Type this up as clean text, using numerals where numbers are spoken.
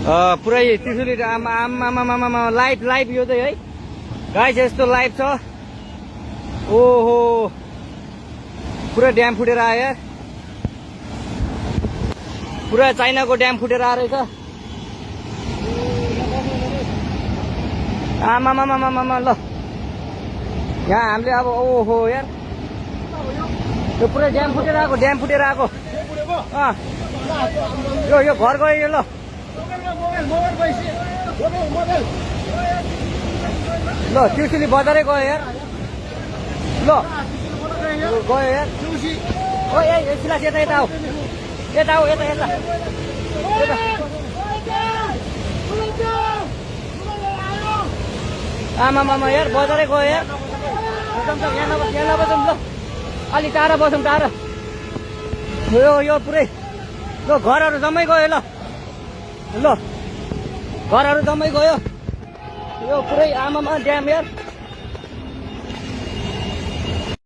पुरै त्रिशुली आमा लाइभ यो चाहिँ है गाइस यस्तो लाइभ छ। ओहो पुरा ड्याम फुटेर आयो यार, पुरा चाइनाको ड्याम फुटेर आएर रहेछ। आमामामामामा ल यहाँ हामीले अब ओहो यार यो पुरै ड्याम फुटेर आएको यो घर गयो यो। ल ल त्रिशुली बजारै गयो यार। ल गयो यार। ओ ए सिलास यता आऊ यता आमामामा यार बजारै गयो यार। यहाँ नबसौँ ल, अलि टाढा बसौँ टाढा। यो पुरै ल घरहरू जम्मै गयो। ल घरहरू जम्मै गयो यो पुरै आमामा ड्याम यार।